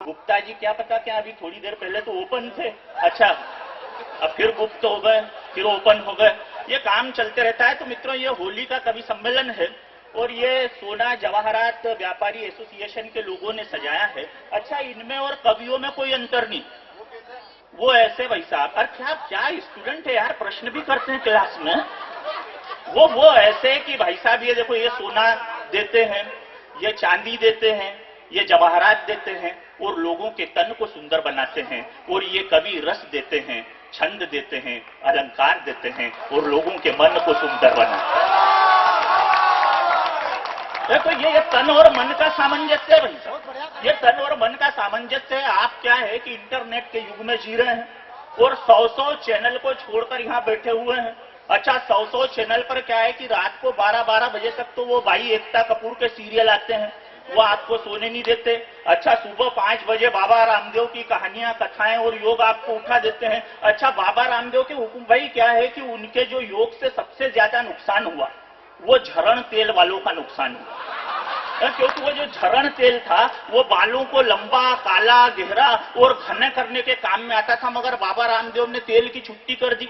गुप्ता जी क्या पता क्या अभी थोड़ी देर पहले तो ओपन थे। अच्छा, अब फिर गुप्त हो गए, फिर ओपन हो गए, ये काम चलते रहता है। तो मित्रों, ये होली का कवि सम्मेलन है और ये सोना जवाहरात व्यापारी एसोसिएशन के लोगों ने सजाया है। अच्छा, इनमें और कवियों में कोई अंतर नहीं। वो ऐसे भाई साहब, अरे क्या क्या स्टूडेंट है यार, प्रश्न भी करते हैं क्लास में। वो ऐसे कि भाई साहब ये देखो, ये सोना देते हैं, ये चांदी देते हैं, ये जवाहरात देते हैं और लोगों के तन को सुंदर बनाते हैं। और ये कवि रस देते हैं, छंद देते हैं, अलंकार देते हैं और लोगों के मन को सुंदर बनाते हैं। देखो, ये तन और मन का सामंजस्य है भाई साहब, ये तन और मन का सामंजस्य है। आप क्या है कि इंटरनेट के युग में जी रहे हैं और 100 चैनल को छोड़कर यहाँ बैठे हुए हैं। अच्छा, 100 चैनल पर क्या है कि रात को 12-12 बजे तक तो वो भाई एकता कपूर के सीरियल आते हैं, वो आपको सोने नहीं देते। अच्छा, सुबह 5 बजे बाबा रामदेव की कहानियां, कथाएं और योग आपको उठा देते हैं। अच्छा, बाबा रामदेव के हुक्म भाई क्या है कि उनके जो योग से सबसे ज्यादा नुकसान हुआ वो झरण तेल वालों का नुकसान हुआ, क्योंकि वो जो झरण तेल था वो बालों को लंबा, काला, गहरा और घने करने के काम में आता था। मगर बाबा रामदेव ने तेल की छुट्टी कर दी।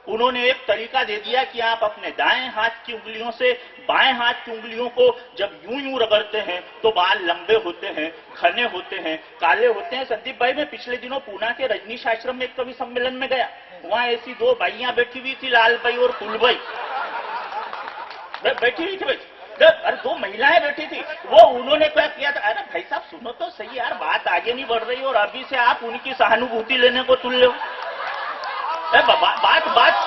उन्होंने एक तरीका दे दिया कि आप अपने दाएं हाथ की उंगलियों से बाएं हाथ की उंगलियों को जब यूं यूं रगड़ते हैं तो बाल लंबे होते हैं, घने होते हैं, काले होते हैं। संदीप भाई, मैं पिछले दिनों पूना के रजनीश आश्रम में एक कवि सम्मेलन में गया। वहां ऐसी 2 बाइयां बैठी हुई थी, लाल भाई और फूलबाई बैठी हुई थी भाई। अरे 2 महिलाएं बैठी थी। वो उन्होंने क्या किया था, अरे भाई साहब सुनो तो सही यार, बात आगे नहीं बढ़ रही और अभी से आप उनकी सहानुभूति लेने को तुल लो। बात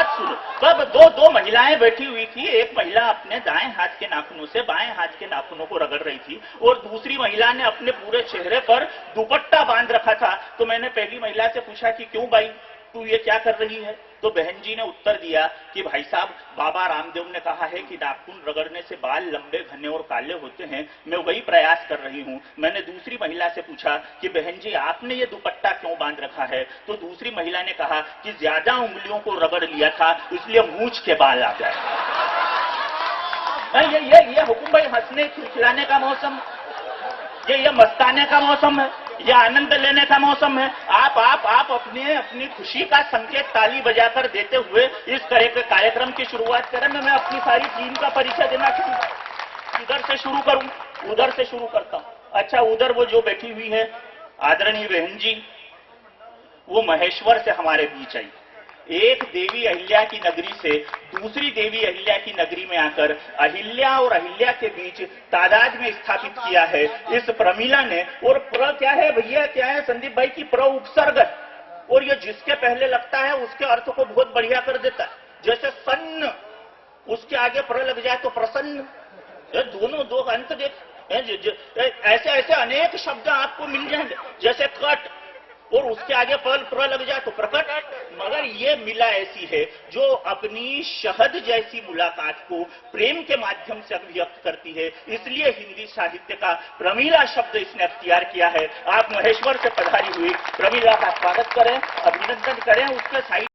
सुनो। तब 2 महिलाएं बैठी हुई थी। एक महिला अपने दाएं हाथ के नाखूनों से बाएं हाथ के नाखूनों को रगड़ रही थी और दूसरी महिला ने अपने पूरे चेहरे पर दुपट्टा बांध रखा था। तो मैंने पहली महिला से पूछा कि क्यों भाई, तू ये क्या कर रही है? तो बहन जी ने उत्तर दिया कि भाई साहब, बाबा रामदेव ने कहा है कि नाखून रगड़ने से बाल लंबे, घने और काले होते हैं, मैं वही प्रयास कर रही हूं। मैंने दूसरी महिला से पूछा कि बहन जी, आपने ये दुपट्टा क्यों बांध रखा है? तो दूसरी महिला ने कहा कि ज्यादा उंगलियों को रगड़ लिया था इसलिए मूंछ के बाल आ गए। ये हुकुम भाई हंसने खिलखिलाने का मौसम, ये मस्ताने का मौसम है, यह आनंद लेने का मौसम है। आप अपनी खुशी का संकेत ताली बजाकर देते हुए इस तरह के कार्यक्रम की शुरुआत करें। मैं अपनी सारी टीम का परिचय देना चाहूंगा। इधर से शुरू करूं, उधर से शुरू करता हूं। अच्छा, उधर वो जो बैठी हुई है आदरणीय बहन जी, वो महेश्वर से हमारे बीच आई। एक देवी अहिल्या की नगरी से दूसरी देवी अहिल्या की नगरी में आकर अहिल्या और अहिल्या के बीच तादाद में स्थापित किया है इस प्रमीला ने। और प्र क्या है भैया, क्या है संदीप भाई की प्र उपसर्ग, और ये जिसके पहले लगता है उसके अर्थ को बहुत बढ़िया कर देता है। जैसे सन्न, उसके आगे प्र लग जाए तो प्रसन्न। दोनों 2 अंत देख, ऐसे ऐसे अनेक शब्द आपको मिल जाएंगे। जैसे कट और उसके आगे प्र लग जाए तो प्रकट। मगर ये मिला ऐसी है जो अपनी शहद जैसी मुलाकात को प्रेम के माध्यम से अभिव्यक्त करती है। इसलिए हिंदी साहित्य का प्रमीला शब्द इसने अख्तियार किया है। आप महेश्वर से पधारी हुई प्रमीला का स्वागत करें, अभिनंदन करें। उसके साइड